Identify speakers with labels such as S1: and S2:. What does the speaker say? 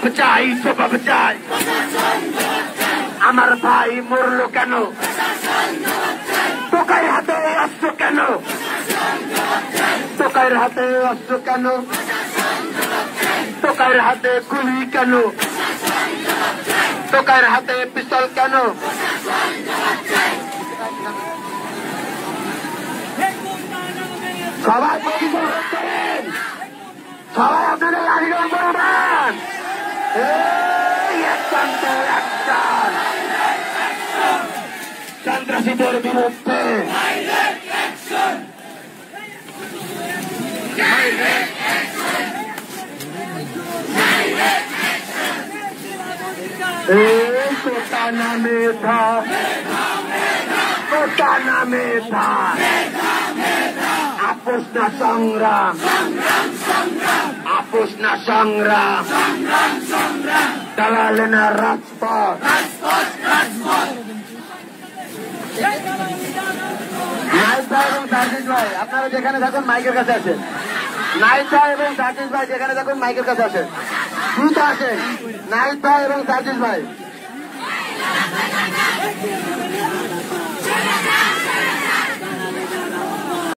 S1: জবাব চাই, জবাব চাই। আমার ভাই মরলো কেন? টোকাইয়ের হাতে অস্ত্র কেন? টোকাইয়ের হাতে অস্ত্র কেন? টোকাইয়ের হাতে গুলি কেন? টোকাইয়ের হাতে পিস্তল কেন? সবাই প্রতিবাদ করেন, সবাই আপনাদের লাঠিগণ করবেন। সন্ত্রাসীদের বিরুদ্ধে কোটা নামে ধা, কোটা নামে ধা, আপোষ না সংগ্রাম, আপোষ না সংগ্রাম, দালালে না রাজপথ। নাইক ভাই এবং সার্জিস ভাই আপনারা যেখানে থাকুন মাইকের কাছে আসেন। নাইক ভাই এবং সার্জিস ভাই যেখানে থাকুন মাইকের কাছে আসেন, দ্রুত আসেন। নাইক ভাই এবং সার্জিস ভাই